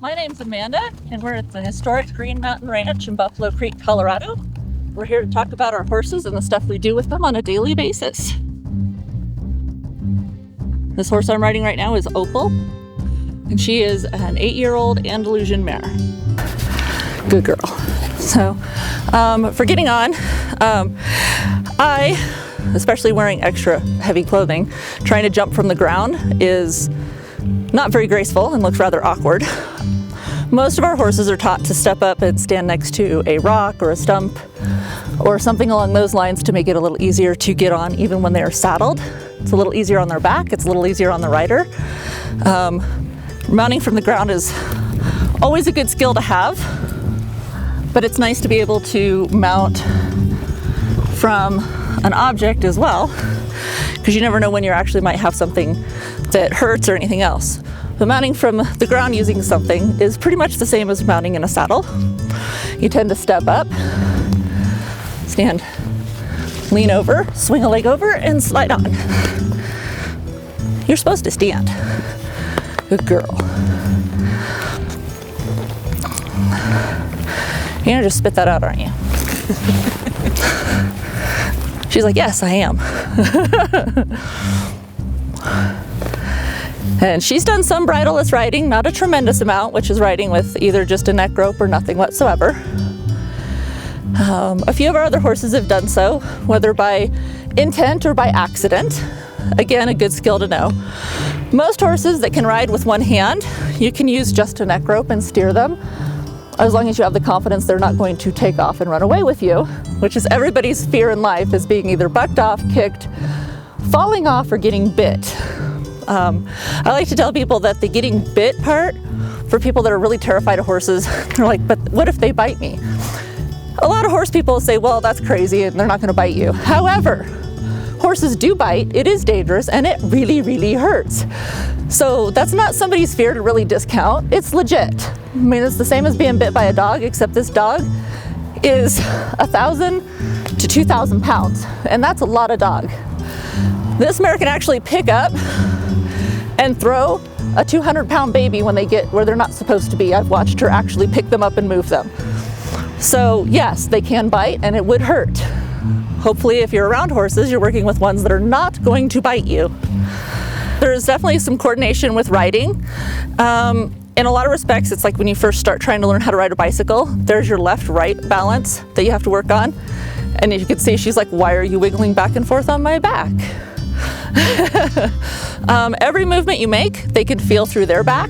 My name's Amanda, and we're at the historic Green Mountain Ranch in Buffalo Creek, Colorado. We're here to talk about our horses and the stuff we do with them on a daily basis. This horse I'm riding right now is Opal, and she is an 8-year-old Andalusian mare. Good girl. So, for getting on, I, especially wearing extra heavy clothing, trying to jump from the ground is not very graceful and looks rather awkward. Most of our horses are taught to step up and stand next to a rock or a stump or something along those lines to make it a little easier to get on even when they are saddled. It's a little easier on their back, it's a little easier on the rider. Mounting from the ground is always a good skill to have, but it's nice to be able to mount from an object as well, because you never know when you actually might have something that hurts or anything else. But mounting from the ground using something is pretty much the same as mounting in a saddle. You tend to step up, stand, lean over, swing a leg over, and slide on. You're supposed to stand. Good girl. You're gonna just spit that out, aren't you? She's like, yes, I am. And she's done some bridleless riding, not a tremendous amount, which is riding with either just a neck rope or nothing whatsoever. A few of our other horses have done so, whether by intent or by accident. Again, a good skill to know. Most horses that can ride with one hand, you can use just a neck rope and steer them, as long as you have the confidence they're not going to take off and run away with you, which is everybody's fear in life, is being either bucked off, kicked, falling off, or getting bit. I like to tell people that the getting bit part, for people that are really terrified of horses, they're like, but what if they bite me? A lot of horse people say, well, that's crazy and they're not gonna bite you. However, horses do bite, it is dangerous, and it really, really hurts. So that's not somebody's fear to really discount, it's legit. I mean, it's the same as being bit by a dog, except this dog is 1,000 to 2,000 pounds, and that's a lot of dog. This mare can actually pick up and throw a 200-pound baby when they get where they're not supposed to be. I've watched her actually pick them up and move them. So yes, they can bite and it would hurt. Hopefully if you're around horses, you're working with ones that are not going to bite you. There's definitely some coordination with riding. In a lot of respects, it's like when you first start trying to learn how to ride a bicycle, there's your left-right balance that you have to work on. And you can see she's like, why are you wiggling back and forth on my back? Every movement you make, they can feel through their back.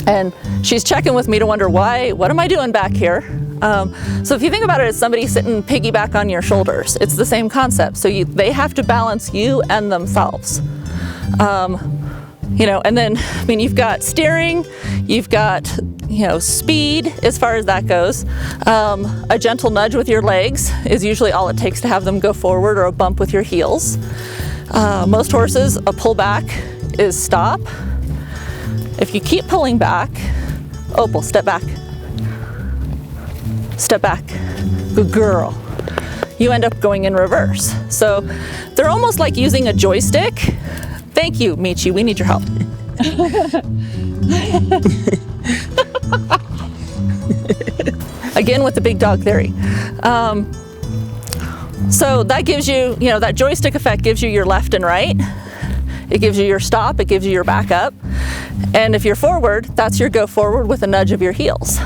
And she's checking with me to wonder why, what am I doing back here? So if you think about it, it's somebody sitting piggyback on your shoulders. It's the same concept. So they have to balance you and themselves. You know, and then, I mean, you've got steering, you've got, you know, speed as far as that goes. A gentle nudge with your legs is usually all it takes to have them go forward, or a bump with your heels. Most horses, a pull back is stop. If you keep pulling back, Opal, step back. Step back. Good girl. You end up going in reverse. So they're almost like using a joystick. Thank you, Michi. We need your help. Again with the big dog theory. So that gives you, you know, that joystick effect gives you your left and right. It gives you your stop, it gives you your back up. And if you're forward, that's your go forward with a nudge of your heels.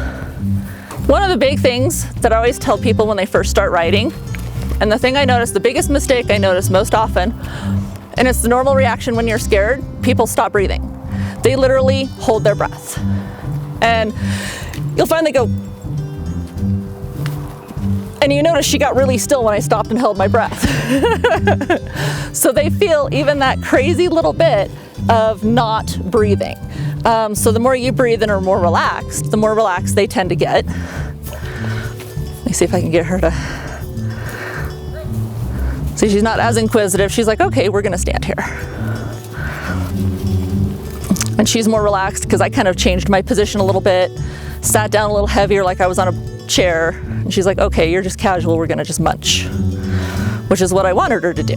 One of the big things that I always tell people when they first start riding, and the thing I notice, the biggest mistake I notice most often, and it's the normal reaction when you're scared, people stop breathing. They literally hold their breath. And you'll finally go, and you notice she got really still when I stopped and held my breath. So they feel even that crazy little bit of not breathing. So the more you breathe and are more relaxed, the more relaxed they tend to get. Let me see if I can get her to, see, she's not as inquisitive. She's like, okay, we're gonna stand here. And she's more relaxed because I kind of changed my position a little bit, sat down a little heavier like I was on a chair. And she's like, okay, you're just casual, we're gonna just munch, which is what I wanted her to do.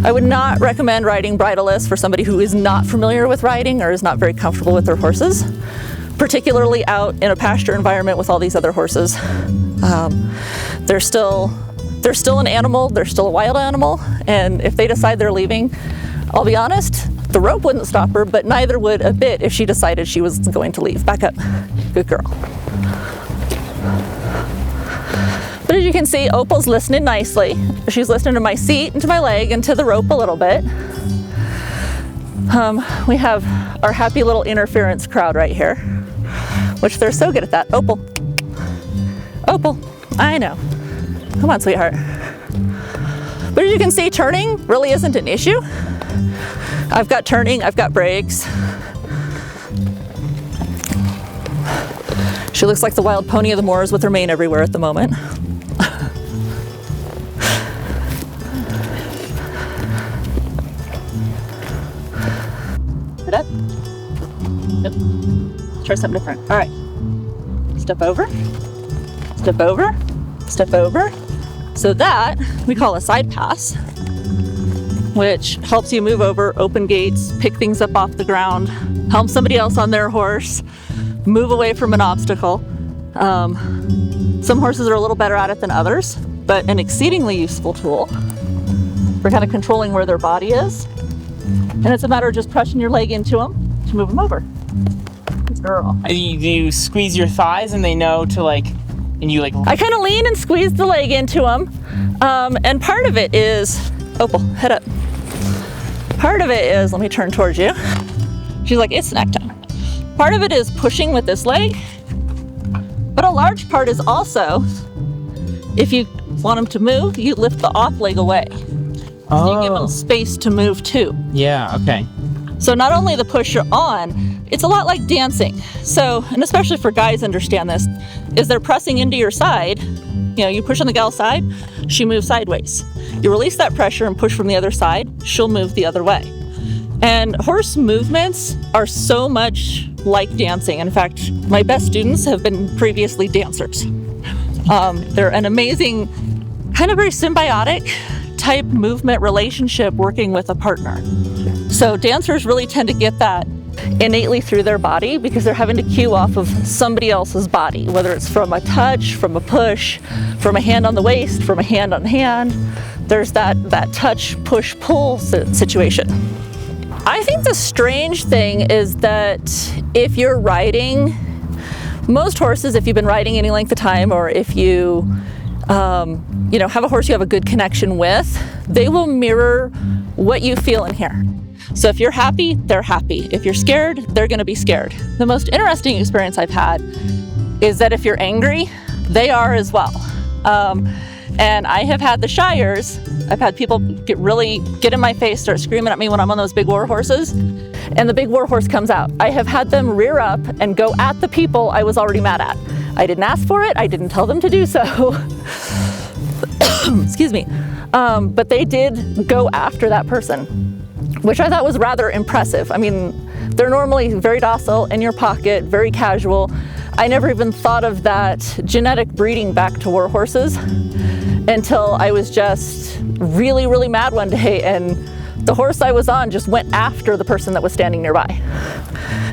I would not recommend riding bridleless for somebody who is not familiar with riding or is not very comfortable with their horses, particularly out in a pasture environment with all these other horses. They're still an animal, they're still a wild animal, and if they decide they're leaving, I'll be honest, the rope wouldn't stop her, but neither would a bit if she decided she was going to leave. Back up. Good girl. But as you can see, Opal's listening nicely. She's listening to my seat and to my leg and to the rope a little bit. We have our happy little interference crowd right here, which they're so good at that. Opal. Opal. I know. Come on, sweetheart. But as you can see, turning really isn't an issue. I've got turning, I've got brakes. She looks like the wild pony of the moors with her mane everywhere at the moment. Sit up. Nope. Let's try something different. All right. Step over. Step over. Step over. So that we call a side pass, which helps you move over, open gates, pick things up off the ground, help somebody else on their horse, move away from an obstacle. Some horses are a little better at it than others, but an exceedingly useful tool for kind of controlling where their body is. And it's a matter of just pressing your leg into them to move them over. Good girl. You squeeze your thighs and they know to like, and you like... I kind of lean and squeeze the leg into them. And part of it is, Opal, head up. Part of it is, let me turn towards you. She's like, it's snack time. Part of it is pushing with this leg, but a large part is also, if you want them to move, you lift the off leg away. Oh. So you give them space to move too. Yeah, okay. So not only the push you're on, it's a lot like dancing. So, and especially for guys understand this, is they're pressing into your side. You know, you push on the gal's side, she moves sideways. You release that pressure and push from the other side, she'll move the other way. And horse movements are so much like dancing. In fact, my best students have been previously dancers. They're an amazing, kind of very symbiotic type movement relationship working with a partner. So dancers really tend to get that innately through their body because they're having to cue off of somebody else's body, whether it's from a touch, from a push, from a hand on the waist, from a hand on hand. There's that touch, push, pull situation. I think the strange thing is that if you're riding, most horses, if you've been riding any length of time, or if you have a horse you have a good connection with, they will mirror what you feel in here. So if you're happy, they're happy. If you're scared, they're gonna be scared. The most interesting experience I've had is that if you're angry, they are as well. And I have had the Shires, I've had people get in my face, start screaming at me when I'm on those big war horses, and the big war horse comes out. I have had them rear up and go at the people I was already mad at. I didn't ask for it, I didn't tell them to do so. Excuse me. But they did go after that person, which I thought was rather impressive. I mean, they're normally very docile, in your pocket, very casual. I never even thought of that genetic breeding back to war horses until I was just really, really mad one day, and the horse I was on just went after the person that was standing nearby.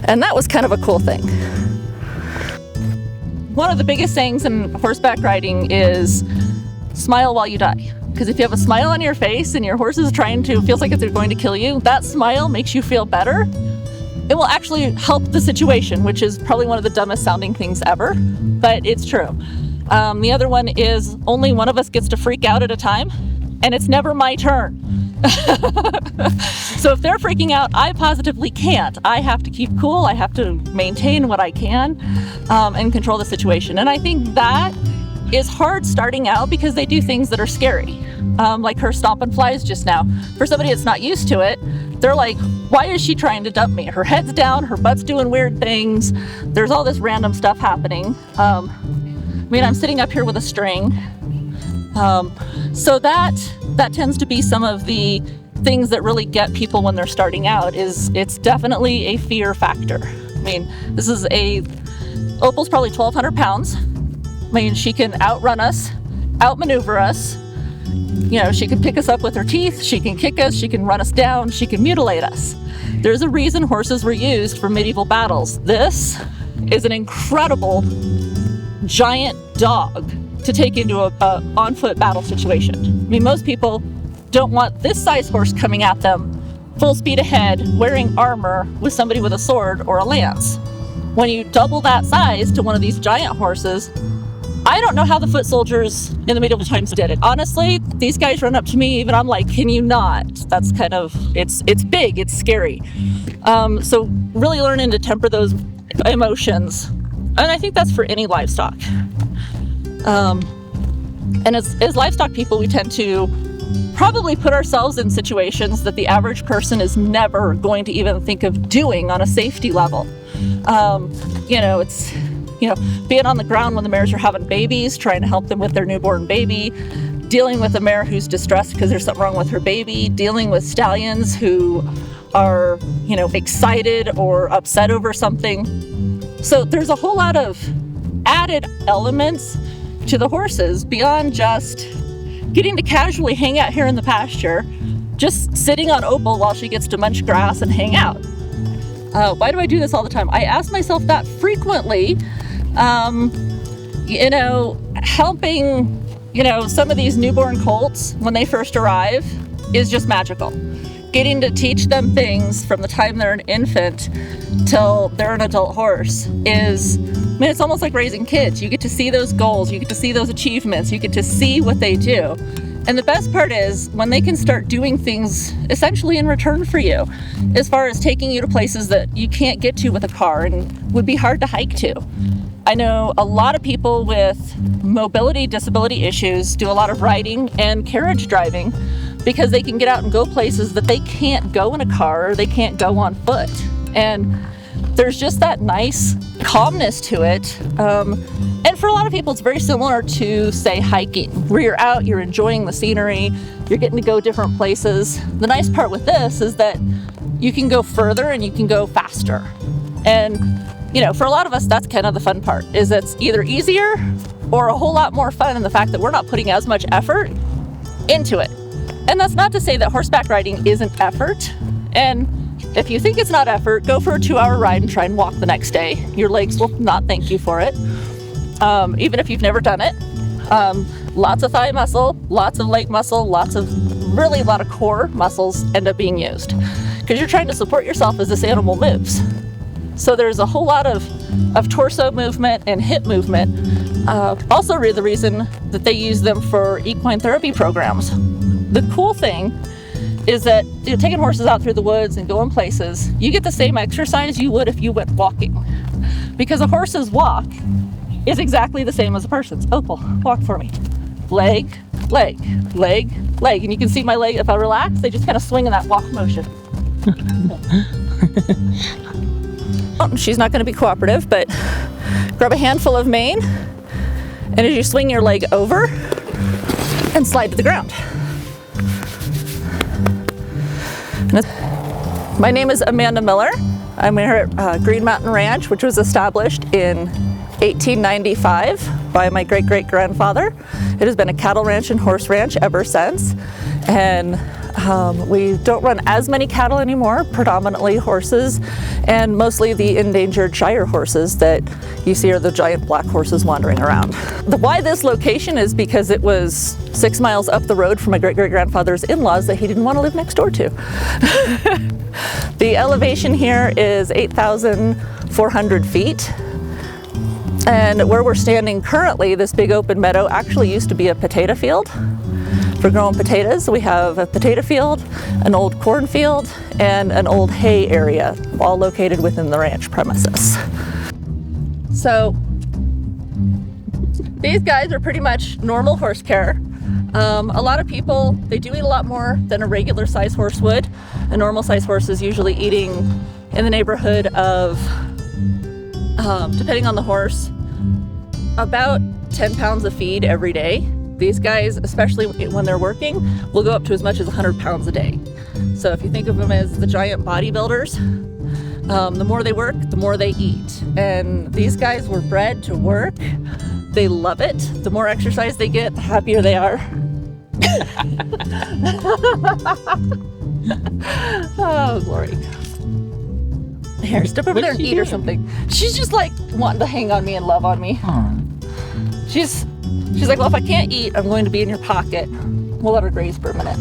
And that was kind of a cool thing. One of the biggest things in horseback riding is smile while you die. Because if you have a smile on your face and your horse is feels like they're going to kill you, that smile makes you feel better. It will actually help the situation, which is probably one of the dumbest sounding things ever, but it's true. The other one is only one of us gets to freak out at a time, and it's never my turn. So if they're freaking out, I positively can't. I have to keep cool, I have to maintain what I can, and control the situation. And I think that is hard starting out because they do things that are scary. Like her stomping flies just now. For somebody that's not used to it, they're like, why is she trying to dump me? Her head's down, her butt's doing weird things. There's all this random stuff happening. I'm sitting up here with a string. So that tends to be some of the things that really get people when they're starting out. It's definitely a fear factor. Opal's probably 1,200 pounds. She can outrun us, outmaneuver us. You know, she can pick us up with her teeth, she can kick us, she can run us down, she can mutilate us. There's a reason horses were used for medieval battles. This is an incredible giant dog to take into a on-foot battle situation. I mean, most people don't want this size horse coming at them full speed ahead, wearing armor with somebody with a sword or a lance. When you double that size to one of these giant horses, I don't know how the foot soldiers in the medieval times did it. Honestly, these guys run up to me, even I'm like, can you not? That's kind of, it's big, it's scary. So really learning to temper those emotions. And I think that's for any livestock. And as livestock people, we tend to probably put ourselves in situations that the average person is never going to even think of doing on a safety level. It's being on the ground when the mares are having babies, trying to help them with their newborn baby, dealing with a mare who's distressed because there's something wrong with her baby, dealing with stallions who are, excited or upset over something. So there's a whole lot of added elements to the horses beyond just getting to casually hang out here in the pasture, just sitting on Opal while she gets to munch grass and hang out. Why do I do this all the time? I ask myself that frequently. Helping, some of these newborn colts when they first arrive is just magical. Getting to teach them things from the time they're an infant till they're an adult horse it's almost like raising kids. You get to see those goals, you get to see those achievements, you get to see what they do. And the best part is when they can start doing things essentially in return for you, as far as taking you to places that you can't get to with a car and would be hard to hike to. I know a lot of people with mobility disability issues do a lot of riding and carriage driving because they can get out and go places that they can't go in a car or they can't go on foot. And there's just that nice calmness to it. And for a lot of people, it's very similar to, say, hiking, where you're out, you're enjoying the scenery, you're getting to go different places. The nice part with this is that you can go further and you can go faster. And, for a lot of us, that's kind of the fun part, is it's either easier or a whole lot more fun in the fact that we're not putting as much effort into it. And that's not to say that horseback riding isn't effort. And if you think it's not effort, go for a 2-hour ride and try and walk the next day. Your legs will not thank you for it, even if you've never done it. Lots of thigh muscle, lots of leg muscle, a lot of core muscles end up being used because you're trying to support yourself as this animal moves. So there's a whole lot of torso movement and hip movement. Also the reason that they use them for equine therapy programs. The cool thing is that taking horses out through the woods and going places, you get the same exercise you would if you went walking. Because a horse's walk is exactly the same as a person's. Opal, walk for me. Leg, leg, leg, leg. And you can see my leg, if I relax, they just kind of swing in that walk motion. She's not going to be cooperative, but grab a handful of mane, and as you swing your leg over and slide to the ground. My name is Amanda Miller. I'm here at Green Mountain Ranch, which was established in 1895 by my great-great-grandfather. It has been a cattle ranch and horse ranch ever since. And we don't run as many cattle anymore, predominantly horses, and mostly the endangered Shire horses that you see are the giant black horses wandering around. Why this location is because it was 6 miles up the road from my great-great-grandfather's in-laws that he didn't want to live next door to. The elevation here is 8,400 feet. And where we're standing currently, this big open meadow actually used to be a potato field. For growing potatoes, we have a potato field, an old cornfield, and an old hay area, all located within the ranch premises. So these guys are pretty much normal horse care. A lot of people, they do eat a lot more than a regular size horse would. A normal size horse is usually eating in the neighborhood of, depending on the horse, about 10 pounds of feed every day. These guys, especially when they're working, will go up to as much as 100 pounds a day. So if you think of them as the giant bodybuilders, the more they work, the more they eat. And these guys were bred to work. They love it. The more exercise they get, the happier they are. Oh, Glory. Here, step over there and eat or something. She's just like wanting to hang on me and love on me. She's like, well, if I can't eat, I'm going to be in your pocket. We'll let her graze for a minute.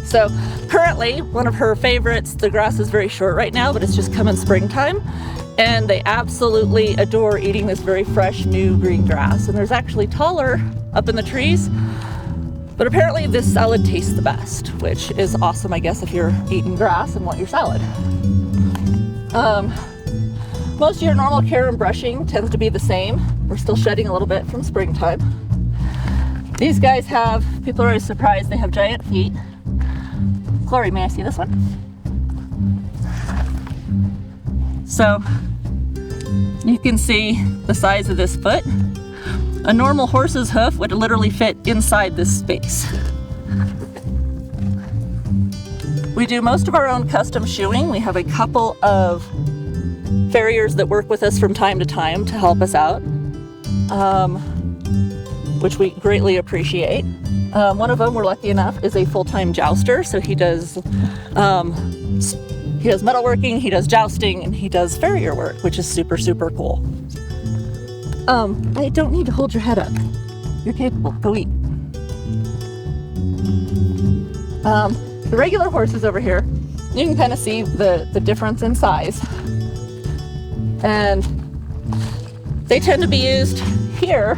So currently, one of her favorites, the grass is very short right now, but it's just coming springtime. And they absolutely adore eating this very fresh, new green grass. And there's actually taller up in the trees. But apparently this salad tastes the best, which is awesome, I guess, if you're eating grass and want your salad. Most of your normal care and brushing tends to be the same. We're still shedding a little bit from springtime. These guys have, people are always surprised, they have giant feet. Glory, may I see this one? So you can see the size of this foot. A normal horse's hoof would literally fit inside this space. We do most of our own custom shoeing. We have a couple of farriers that work with us from time to time to help us out, which we greatly appreciate. One of them, we're lucky enough, is a full-time jouster, so he does metalworking, he does jousting, and he does farrier work, which is super, super cool. I don't need to hold your head up. You're capable. Go eat. The regular horses over here, you can kind of see the difference in size. And they tend to be used here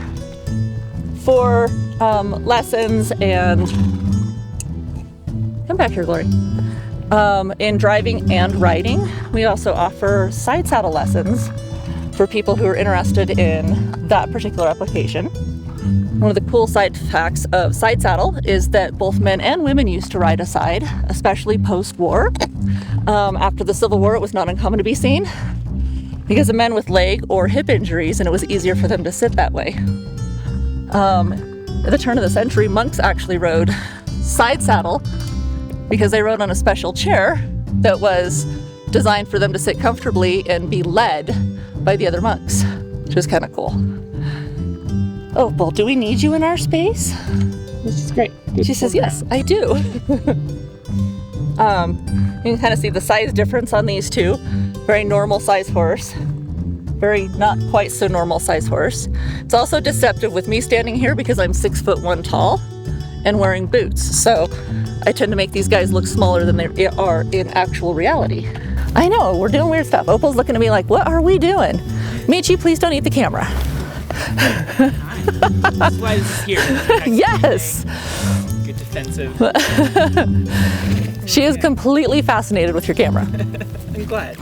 for lessons and, come back here, Glory, in driving and riding. We also offer side saddle lessons for people who are interested in that particular application. One of the cool side facts of side saddle is that both men and women used to ride aside, especially post-war. After the Civil War, it was not uncommon to be seen because of men with leg or hip injuries, and it was easier for them to sit that way. At the turn of the century, monks actually rode side saddle because they rode on a special chair that was designed for them to sit comfortably and be led by the other monks, which is kind of cool. Oh, well, do we need you in our space? This is great. She says, yes, I do. You can kind of see the size difference on these two. Very normal size horse. Very not quite so normal size horse. It's also deceptive with me standing here because I'm 6'1" tall and wearing boots. So I tend to make these guys look smaller than they are in actual reality. I know, we're doing weird stuff. Opal's looking at me like, what are we doing? Michi, please don't eat the camera. That's why this is here. Yes. Good defensive. She is completely fascinated with your camera. I'm glad.